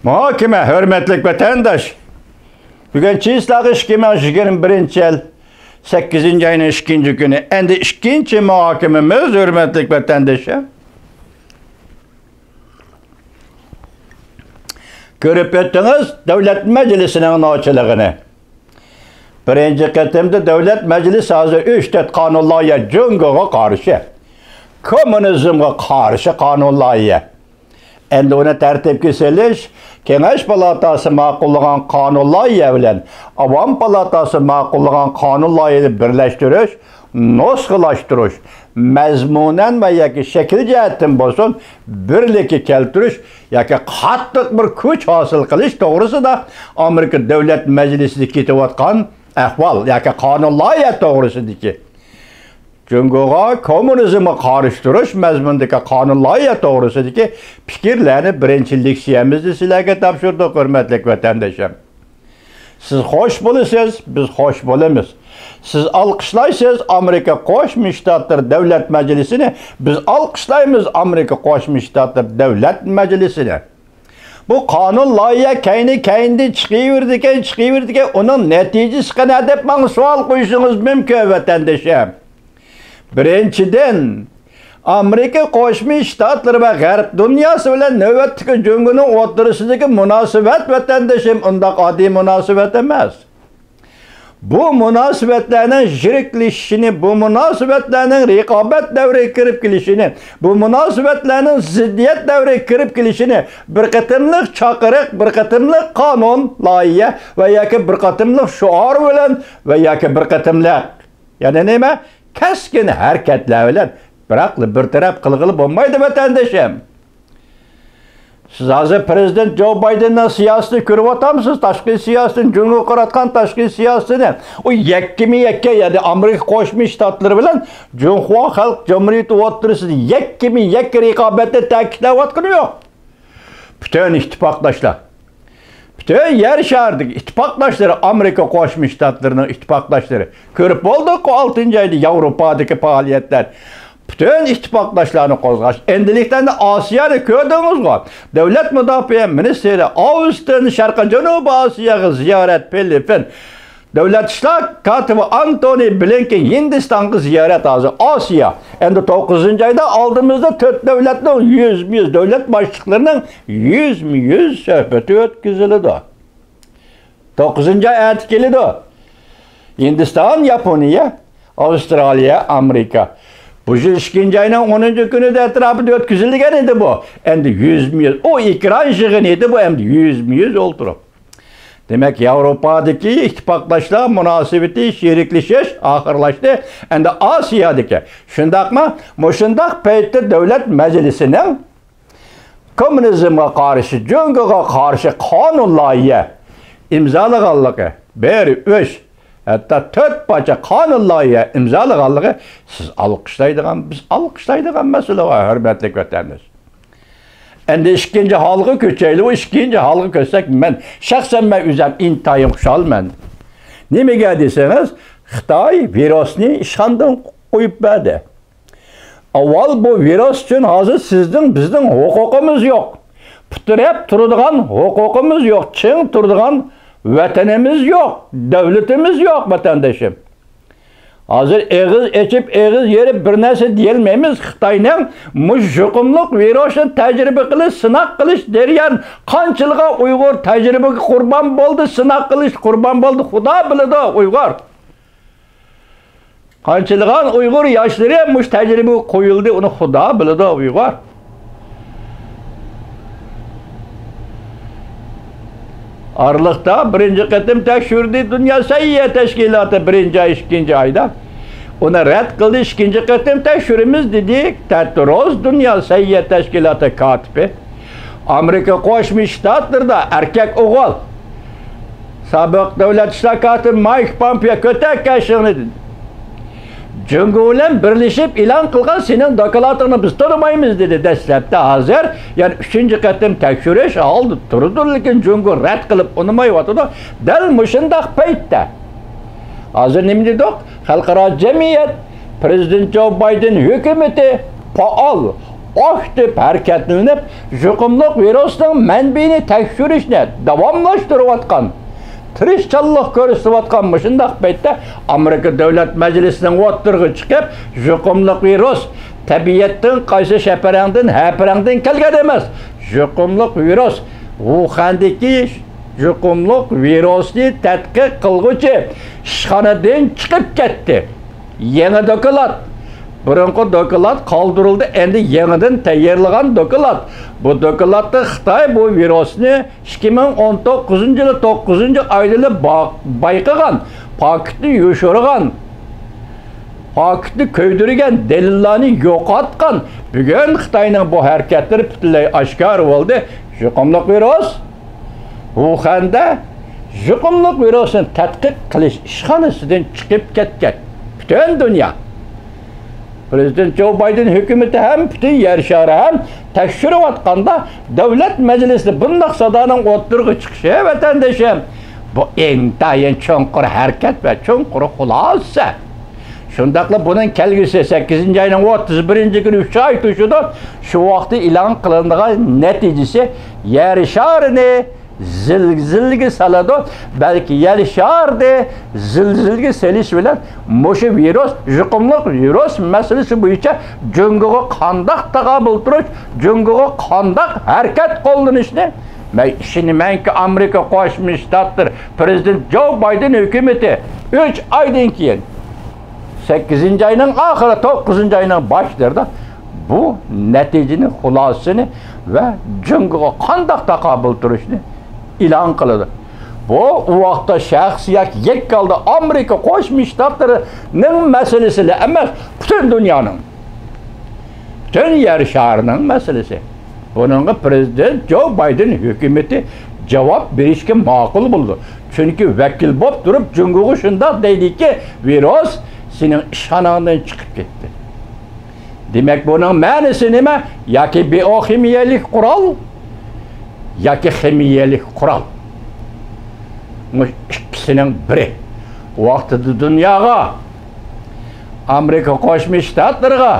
Muhakeme, hürmetlik vatandaş. Bugün Çiğislak işkime 21. yıl 8. ayın 2. günü. Endi 2. muhakememiz hürmetlik vatandaşa. Görüp öttünüz Devlet Meclisi'nin açılığını. Birinci kıtımda Devlet Meclisi hazır 3-4 kanunlarya cüngüge karşı. Komünizmge karşı kanunlarya. Endi onu tertipki seliş, Kengeş Palatası makullagan kanunlarya bilen Avam Palatası makullagan kanunlarya birleştiriş, noskılaştırış, mezmunen ve yaki şekil cihetten bolsun birlikki keltiriş, yaki qattiq bir kuch hasıl qilish to'g'risi da Amerika Devlet Meclisi'de ketayotgan ahvol, yaki kanunlarya to'g'risidagi Cüngüge komünizmi karıştırış mezmundaki kanunlarya to'g'risidagi fikirlerini birinchi leksiyamizda sizlarga topshirdik, hurmatli vatandoshlar. Siz hoş bo'lasiz, biz hoş bo'lamiz. Siz alqishlaysiz Amerika Qo'shma Shtatlar Davlat Majlisini, biz alqishlaymiz Amerika Qo'shma Shtatlar Davlat Majlisini. Bu kanun loyiha kayni chiqaverdi, uning natijasi qanday deb menga savol qo'yishingiz mumkin vatandoshlar. Birinchidan, Amerika Qo'shma Shtatlar va G'arb dunyosi bilan navbatdagi jungining o'rtasidagi munosabat vatandoshim undaq oddiy munosabat emas. Bu munosabatlarning shiriklashishini, bu munosabatlarning raqobat davriga kirib kelishini, bu munosabatlarning ziddiyat davriga kirib kelishini bir qatimliq chaqiriq, bir qatimliq qonun, loyiha va yoki bir qatimliq shuor bilan va yoki bir qatimliq yana nima? Keskin hareketler bilen bıraklı bir taraf qilg'ili bo'lmaydi vatandoshim. Siz hozir Prezident Joe Biden'ning siyosatini ko'rib o'tamsiz, tashqi siyosatini, jungi qaratgan tashqi siyosatini. O yakkimi-yakka, ya'ni Amerika Qo'shma Shtatlari bilan Jumhur Xalq Jamhuriyati o'rtasida yakkimi-yakka raqobatni ta'kidlayotgani yo'q. Bütün ittifoqdoshlar, bütün yer şerdagi ittifoqdoshlar, Amerika Qo'shma Shtatlarining ittifoqdoshlari ko'rib bo'ldik 6. ayda Yevropadagi faoliyatlar. Bütün ittifoqdoshlarni qo'zg'ash. Endilikdan Osiyoni ko'rdingizmi? Davlat mudofaa ministri Austin Sharqiy Janubiy Osiyoga ziyorat Filippin. Davlat ishlar katibi Antony Blinken Hindistonga ziyorat hozir Osiyo. Endi 9. ayda oldimizda 4 davlatning 100 davlat boshliqlarining 100 suhbati o'tkaziladi. 9. ay etkiledi. Hindiston, Yaponiya, Avstraliya, Amerika. Bu yıl 2. ayının 10. günü de etrafında ötküzülgen idi bu. Endi 100. O ekran yığın idi bu, endi 100 oldurup. Demek Avrupa'daki ittifaklaşla münasebeti şerikleşiş ahırlaştı. Endi Asya'daki. Şundak mı? Şundak peytte Devlet Meclisi'nin komünizme karşı, jungiga karşı kanunlarya imzalaganlığı beri 3 hatta 4 parça kanunlarya imzalaganlığı siz alkışlaydigan, biz alkışlaydigan mesele var, hürmetli vatandaş. Endi 2. halkı köçeyli, o 2. halkı köçsek ben şahsen ben üzem intayım kuşalmen. Nimeге deseniz, Xitoy virusni ishxondan qo'yib berdi. Avval bu virus için hazır bizning huquqimiz yo'q. Putirab turadigan huquqimiz yo'q, ching turadigan vatanimiz yok, devletimiz yok vatandaşım. Hazır içip yerip bir narsa deyilmeymiz. Xitoyning yuqumliq virusni tajriba qilish, sinaq qilish deryan qanchalığa Uyg'ur tajribaga qurban bo'ldi, sinaq qilish qurban bo'ldi. Xudo biladi Uyg'ur. Qanchalığa Uyg'ur yoshlari mush tajribaga qo'yildi, uni Xudo biladi Uyg'ur. Aralıkta birinci kıtım tekşürdü Dünya Sayyiye Teşkilatı 1. ay 2. ayda. Ona red kıldı 2. kıtım tekşürümüz dedik. Tetroz Dünya Sayyiye Teşkilatı katibi. Amerika Qo'shma Shtatlarida erkek oğul. Sabık devlet işler katibi Mike Pompeo kötek kaşığını dedi. Jungi bilan birleşip ilan qilgan senin doklatingni biz tanımaymiz dedi dastlabda hazır. Yani 3. qatim tekshirish oldi turdi, lekin Jungi rad qilib unmayotdi. Dal mushundaq paytda hozir nima dedik? Xalqaro jamiyat, Prezident Joe Biden hukumati faol aktif hareketlenip yuqumluq virusning manbini tekshirishni davomlashtirayotgan, tirishchanlik ko'rsatayotgan shundaq paytda Amerika Davlat Majlisining o'tirg'i chiqib, yuqumluq virus tabiatdan qaysi shaparangdan, haparangdan kelgan emas. Yuqumluq virus Wuhandagi yuqumluq virusni tadqiq qilguvchi ishxonadan chiqib ketdi. Yangi doklad. Burunqi doklad qoldirildi, endi yangidan tayyorlangan doklad. Bu dokladda Xitoy bu virusni 2019-yil 9-oyda bayqagan, paketni yo'shirgan, paketni ko'ydirgan, dalillarni yo'qotgan. Bugun Xitoyning bu harakatlari butunlay oshkor bo'ldi. Yuqumluq virus Wuhanda yuqumluq virusni tadqiq qilish ishxonasidan chiqib ketgan. Butun dunyo. Prezident Joe Biden hukumati ham butun yer shari ham tekshirayotganda davlat majlisida bunday sadoning o'tirg'i chiqishi vatandoshim bu intayin cho'nqir harakat va cho'nqir xulosa. Shundaqla buning kelgusi 8-oyning 31-kuni 3 oy to'shida shu vaqtda e'lon qilingan natijasi yer sharini zilzilga saladi, balki yer sharida zilzilga selish bilan mushu virus, yuqumluq virus masalasi bo'yicha jungoga qandaq taqobil turish, jungoga qandaq harakat qo'llanishni men ishonamanki Amerika Qo'shma Shtatlar prezident Joe Biden hukumati 3 oydan keyin 8-oyning oxiri 9-oyning boshlarida bu natijaning xulosasini va jungoga qandaq taqobil turishni e'lon qiladi. Bu vaqtda shaxsiyat yakkalda Amerika Qo'shma Shtatlarining masalasi emas, butun dunyoning, butun yer sharining masalasi. Buningga prezident Joe Biden hukumati javob berishga ma'qul bo'ldi. Chunki vakil bo'lib turib jungoga shunday deydiki, virus sening ishxonangdan chiqib ketdi. Demak, buning ma'nosi nima? Yoki bioximiyalik qurol yoki ximiyalik qurol. Bu ikkisining biri. Vaqtida dunyoga, Amerika Qo'shma Shtatlariga,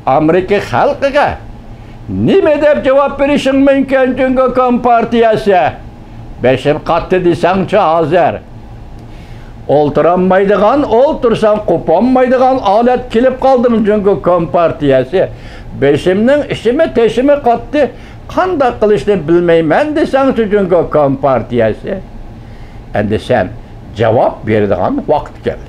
Amerika xalqiga nima deb javob berishing mumkin Jungo Kompartiyasi? Beshim qatdi desangchi hozir. O'ltirolmaydigan, o'ltirsang qo'polmaydigan holat kelib qoldim Jungo Kompartiyasi. Beshimning ishimi teshimi qatdi. Qanday qilishni bilmayman desangchi Jungo Kompartiyasi. Endi sen javob beradigan vaqt keldi.